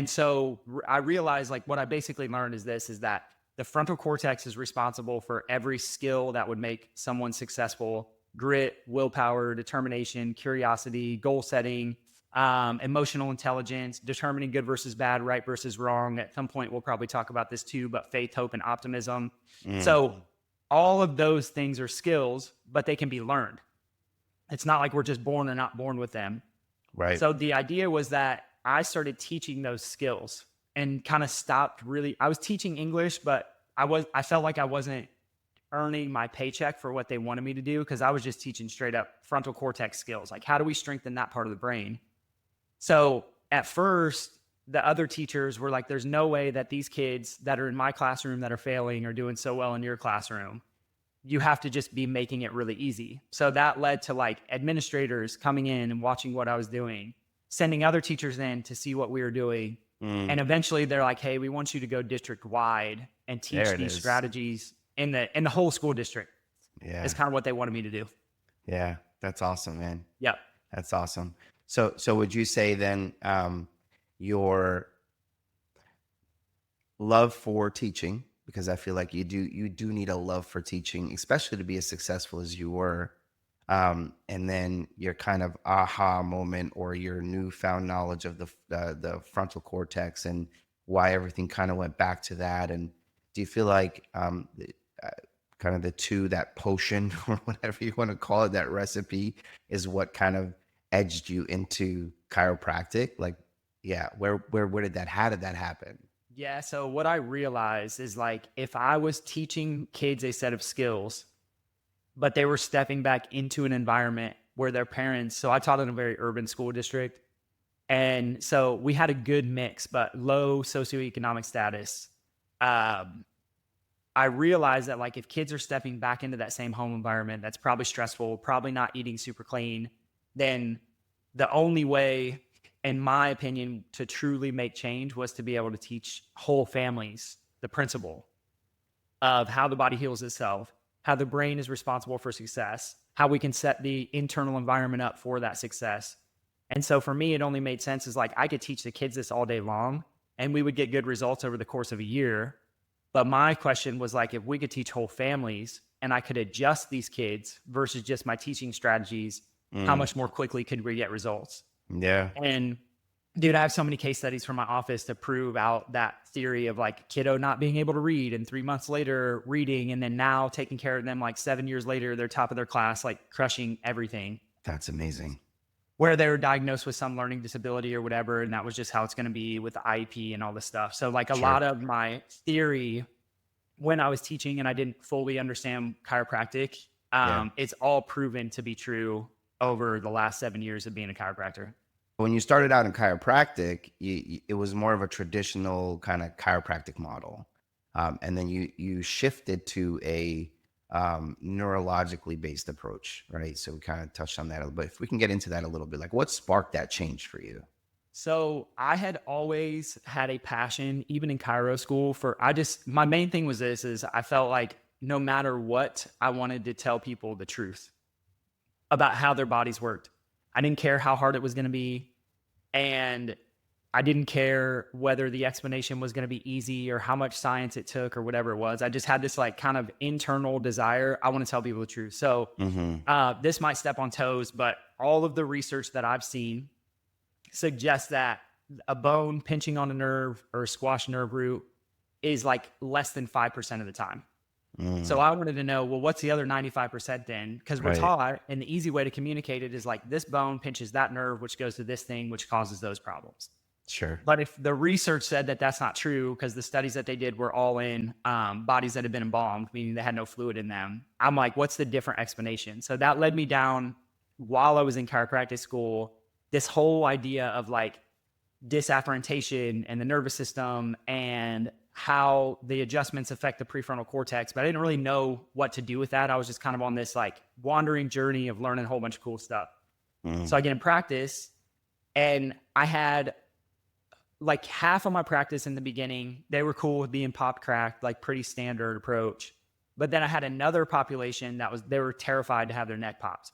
And so I realized like what I basically learned is that the frontal cortex is responsible for every skill that would make someone successful: grit, willpower, determination, curiosity, goal setting, emotional intelligence, determining good versus bad, right versus wrong. At some point, we'll probably talk about this too, but faith, hope, and optimism. Mm, So all of those things are skills, but they can be learned. It's not like we're just born or not born with them. right. So the idea was that I started teaching those skills and kind of stopped really. I was teaching English, but I felt like I wasn't earning my paycheck for what they wanted me to do, because I was just teaching straight up frontal cortex skills. Like, how do we strengthen that part of the brain? So at first, the other teachers were like, there's no way that these kids that are in my classroom that are failing are doing so well in your classroom. You have to just be making it really easy. So that led to like administrators coming in and watching what I was doing, sending other teachers in to see what we were doing. Mm, And eventually they're like, hey, we want you to go district wide and there teach it these is. strategies in the whole school district. Is Yeah. kind of what they wanted me to do. Yeah. That's awesome, man. Yep. That's awesome. So would you say then, your love for teaching, because I feel like you do need a love for teaching, especially to be as successful as you were. And then your kind of aha moment or your newfound knowledge of the frontal cortex and why everything kind of went back to that. And do you feel like uh, kind of the two, that potion or whatever you want to call it, that recipe is what kind of edged you into chiropractic? Like, yeah, where did that, how did that happen? Yeah. So what I realized is like, if I was teaching kids a set of skills, but they were stepping back into an environment where their parents, so I taught in a very urban school district. And so we had a good mix, but low socioeconomic status. Um, I realized that like if kids are stepping back into that same home environment that's probably stressful, probably not eating super clean, then the only way, in my opinion, to truly make change was to be able to teach whole families the principle of how the body heals itself, how the brain is responsible for success, how we can set the internal environment up for that success. And so for me, it only made sense is like I could teach the kids this all day long and we would get good results over the course of a year. But my question was like, if we could teach whole families and I could adjust these kids versus just my teaching strategies, how Mm, much more quickly could we get results? yeah. And dude, I have so many case studies from my office to prove out that theory of like kiddo not being able to read and 3 months later reading, and then now taking care of them like 7 years later, they're top of their class, like crushing everything, That's amazing. where they were diagnosed with some learning disability or whatever. And that was just how it's going to be with the IEP and all this stuff. So like a Sure. lot of my theory when I was teaching and I didn't fully understand chiropractic, Yeah. it's all proven to be true over the last 7 years of being a chiropractor. When you started out in chiropractic, it was more of a traditional kind of chiropractic model, and then you shifted to a neurologically based approach, right? So we kind of touched on that a little bit. If we can get into that a little bit, like what sparked that change for you? So I had always had a passion, even in Cairo school, for my main thing was this is I felt like no matter what, I wanted to tell people the truth about how their bodies worked. I didn't care how hard it was going to be. And I didn't care whether the explanation was going to be easy or how much science it took or whatever it was. I just had this like kind of internal desire. I want to tell people the truth. So Hmm. this might step on toes, but all of the research that I've seen suggests that a bone pinching on a nerve or a squash nerve root is like less than 5% of the time. So Mm, I wanted to know, well, what's the other 95% then? Because we're right. taught, and the easy way to communicate it is like this bone pinches that nerve, which goes to this thing, which causes those problems. Sure. But if the research said that that's not true, because the studies that they did were all in bodies that had been embalmed, meaning they had no fluid in them, I'm like, what's the different explanation? So that led me down while I was in chiropractic school, this whole idea of like disafferentation and the nervous system and how the adjustments affect the prefrontal cortex, but I didn't really know what to do with that. I was just kind of on this like wandering journey of learning a whole bunch of cool stuff. Mm, So I get in practice and I had like half of my practice in the beginning, they were cool with being pop cracked, like pretty standard approach. But then I had another population that was, they were terrified to have their neck popped.